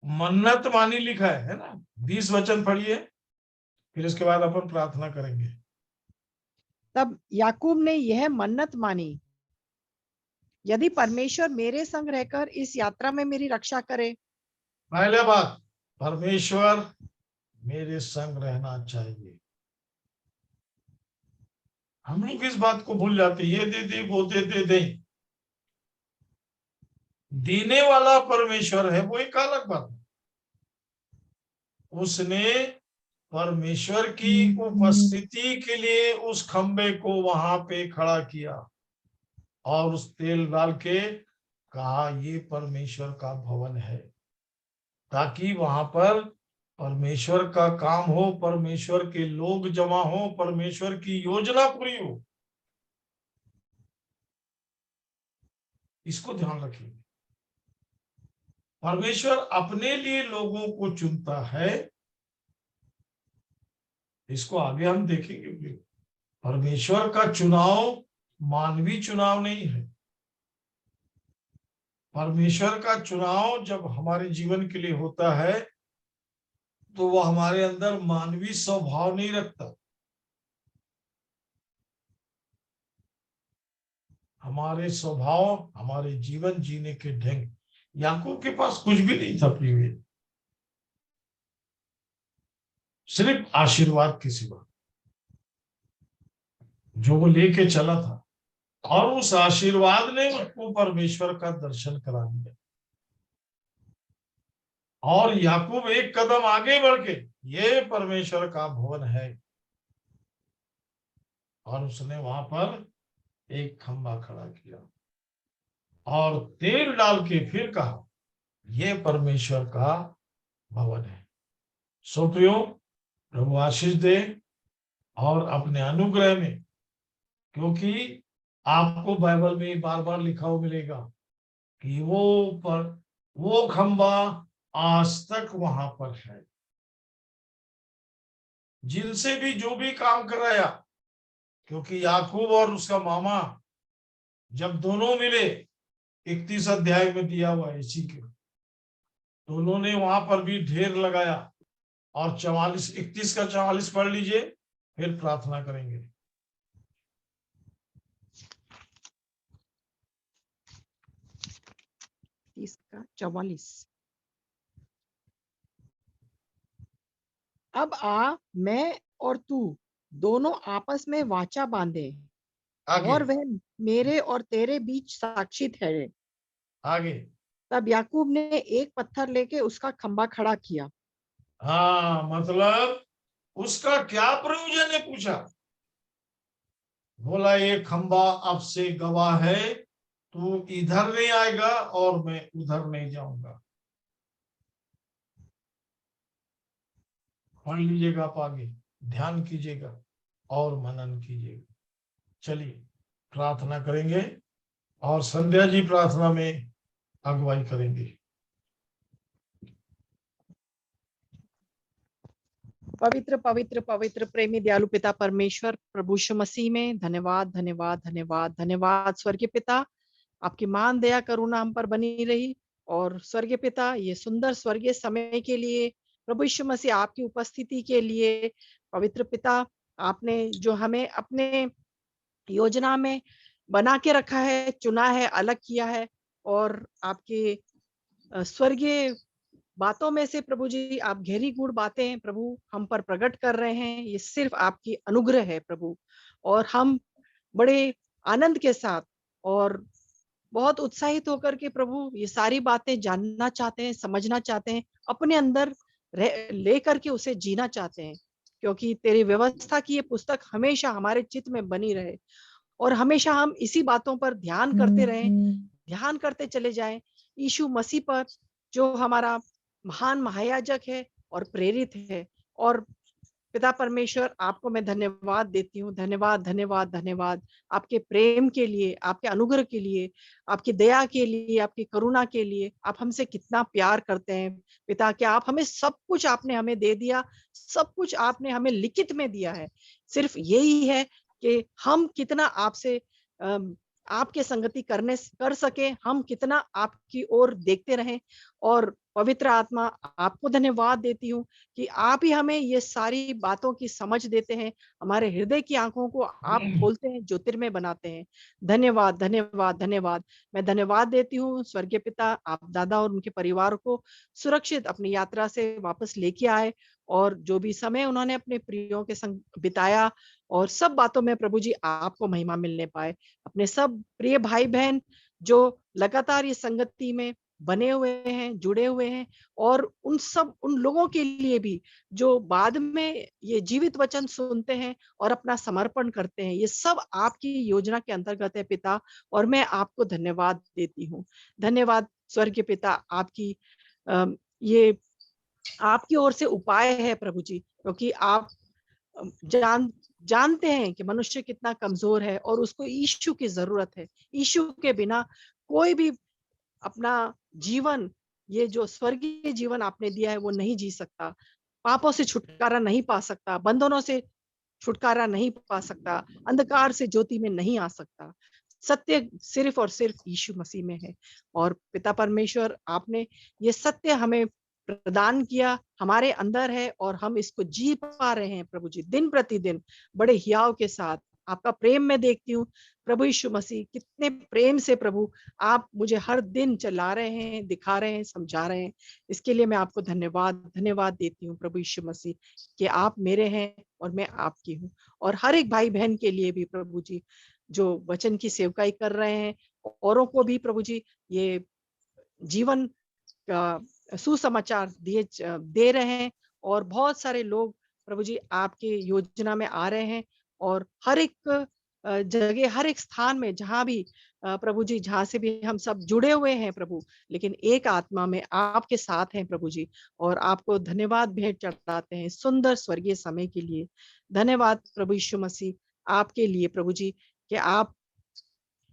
मन्नत मानी लिखा है ना, 20 वचन पढ़िए, फिर इसके बाद अपन प्रार्थना करेंगे। तब याकूब ने यह मन्नत मानी, यदि परमेश्वर मेरे संग रहकर इस यात्रा में मेरी रक्षा करे। पहले बात, परमेश्वर मेरे संग रहना चाहिए। हम लोग इस बात को भूल जाते, ये दे दे वो दे दे। देने वाला परमेश्वर है, वो एक अलग बात है। उसने परमेश्वर की उपस्थिति के लिए उस खंबे को वहां पे खड़ा किया और उस तेल डाल के कहा ये परमेश्वर का भवन है, ताकि वहां पर परमेश्वर का काम हो, परमेश्वर के लोग जमा हो, परमेश्वर की योजना पूरी हो। इसको ध्यान रखिए, परमेश्वर अपने लिए लोगों को चुनता है। इसको आगे हम देखेंगे। परमेश्वर का चुनाव मानवीय चुनाव नहीं है। परमेश्वर का चुनाव जब हमारे जीवन के लिए होता है तो वो हमारे अंदर मानवीय स्वभाव नहीं रखता, हमारे स्वभाव, हमारे जीवन जीने के ढंग। याकूब के पास कुछ भी नहीं था प्रिय, सिर्फ आशीर्वाद के सिवा जो वो लेके चला था, और उस आशीर्वाद ने उसको परमेश्वर का दर्शन करा दिया। और याकूब एक कदम आगे बढ़ के, ये परमेश्वर का भवन है, और उसने वहां पर एक खंबा खड़ा किया और तेल डाल के फिर कहा, ये परमेश्वर का भवन है। सो प्रियो, प्रभु आशीष दे और अपने अनुग्रह में, क्योंकि आपको बाइबल में बार बार लिखा हुआ मिलेगा कि वो खंबा आज तक वहां पर है। जिनसे भी जो भी काम कराया, क्योंकि याकूब और उसका मामा जब दोनों मिले, 31 अध्याय में दिया हुआ है इसी के, तो उन्होंने वहां पर भी ढेर लगाया। और 44, 31 का 44 पढ़ लीजिए, फिर प्रार्थना करेंगे। 30 का 44। अब आ, मैं और तू दोनों आपस में वाचा बांधे, आगे और वह मेरे और तेरे बीच साक्षी ठहरे। आगे। तब याकूब ने एक पत्थर लेके उसका खंबा खड़ा किया। हाँ, मतलब उसका क्या प्रयोजन है पूछा। बोला ये खंबा अब से गवाह है, तू इधर नहीं आएगा और मैं उधर नहीं जाऊंगा। पढ़ लीजिएगा आप आगे, ध्यान कीजिएगा और मनन कीजिएगा। चलिए प्रार्थना करेंगे और संध्या जी प्रार्थना में अगुवाई करेंगे। पवित्र पवित्र पवित्र प्रेमी दयालु पिता परमेश्वर, प्रभु यीशु मसीह में धन्यवाद धन्यवाद धन्यवाद धन्यवाद। स्वर्गीय पिता, आपकी मान दया करुणा हम पर बनी रही। और स्वर्गीय पिता, ये सुंदर स्वर्गीय समय के लिए, प्रभु यीशु मसीह आपकी उपस्थिति के लिए, पवित्र पिता, आपने जो हमें अपने योजना में बना के रखा है, चुना है, अलग किया है, और आपके स्वर्गीय बातों में से प्रभु जी आप गहरी गूढ़ बातें प्रभु हम पर प्रकट कर रहे हैं। ये सिर्फ आपकी अनुग्रह है प्रभु, और हम बड़े आनंद के साथ और बहुत उत्साहित होकर के प्रभु ये सारी बातें जानना चाहते हैं, समझना चाहते हैं, अपने अंदर लेकर के उसे जीना चाहते हैं। क्योंकि तेरी व्यवस्था की ये पुस्तक हमेशा हमारे चित्त में बनी रहे, और हमेशा हम इसी बातों पर ध्यान करते रहें, ध्यान करते चले जाएं, यीशु मसीह पर, जो हमारा महान महायाजक है और प्रेरित है। और पिता परमेश्वर, आपको मैं धन्यवाद देती हूँ, धन्यवाद धन्यवाद धन्यवाद, आपके प्रेम के लिए, आपके अनुग्रह के लिए, आपकी दया के लिए, आपकी करुणा के लिए। आप हमसे कितना प्यार करते हैं पिता, कि आप हमें सब कुछ आपने हमें दे दिया, सब कुछ आपने हमें लिखित में दिया है। सिर्फ यही है कि हम कितना आपसे आपके संगति कर सके, हम कितना आपकी ओर देखते रहें। और पवित्र आत्मा, आपको धन्यवाद देती हूँ कि आप ही हमें ये सारी बातों की समझ देते हैं, हमारे हृदय की आंखों को आप खोलते हैं, ज्योतिर्मय बनाते हैं। धन्यवाद धन्यवाद धन्यवाद। मैं धन्यवाद देती हूँ स्वर्गीय पिता, आप दादा और उनके परिवार को सुरक्षित अपनी यात्रा से वापस लेके आए, और जो भी समय उन्होंने अपने प्रियों के संग बिताया, और सब बातों में प्रभु जी आपको महिमा मिलने पाए। अपने सब प्रिय भाई बहन जो लगातार ये संगति में बने हुए हैं, जुड़े हुए हैं, और उन लोगों के लिए भी जो बाद में ये जीवित वचन सुनते हैं और अपना समर्पण करते हैं, ये सब आपकी योजना के अंतर्गत है पिता। और मैं आपको धन्यवाद देती हूँ। धन्यवाद स्वर्गीय पिता, आपकी ये आपकी ओर से उपाय है प्रभु जी, क्योंकि आप जानते हैं कि मनुष्य कितना कमजोर है और उसको यीशु की जरूरत है। यीशु के बिना कोई भी अपना जीवन, ये जो स्वर्गीय जीवन आपने दिया है, वो नहीं जी सकता, पापों से छुटकारा नहीं पा सकता, बंधनों से छुटकारा नहीं पा सकता, अंधकार से ज्योति में नहीं आ सकता। सत्य सिर्फ और सिर्फ यीशु मसीह में है। और पिता परमेश्वर, आपने ये सत्य हमें प्रदान किया, हमारे अंदर है और हम इसको जी पा रहे हैं प्रभु जी, दिन प्रतिदिन बड़े हियाव के साथ। आपका प्रेम मैं देखती हूँ प्रभु यीशु मसीह, कितने प्रेम से प्रभु आप मुझे हर दिन चला रहे हैं, दिखा रहे हैं, समझा रहे हैं। इसके लिए मैं आपको धन्यवाद देती हूँ प्रभु यीशु मसीह, कि आप मेरे हैं और मैं आपकी हूँ। और हर एक भाई बहन के लिए भी प्रभु जी, जो वचन की सेवकाई कर रहे हैं, औरों को भी प्रभु जी ये जीवन का सुसमाचार दे रहे हैं। और बहुत सारे लोग प्रभु जी आपके योजना में आ रहे हैं, और हर एक जगह, हर एक स्थान में जहाँ भी प्रभु जी, जहाँ से भी हम सब जुड़े हुए हैं प्रभु, लेकिन एक आत्मा में आपके साथ हैं प्रभु जी। और आपको धन्यवाद भेंट चढ़ाते हैं सुंदर स्वर्गीय समय के लिए। धन्यवाद प्रभु यीशु मसीह आपके लिए प्रभु जी, कि आप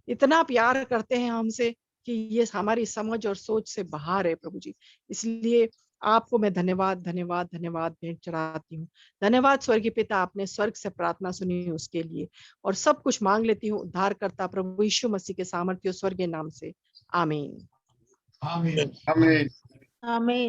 इतना प्यार करते हैं हमसे कि ये हमारी समझ और सोच से बाहर है प्रभु जी। इसलिए आपको मैं धन्यवाद भेंट चढ़ाती हूँ। धन्यवाद स्वर्गीय पिता, आपने स्वर्ग से प्रार्थना सुनी उसके लिए, और सब कुछ मांग लेती हूँ उद्धारकर्ता प्रभु यीशु मसीह के सामर्थ्य और स्वर्गीय नाम से। आमीन। आमीन। आमीन। आमीन।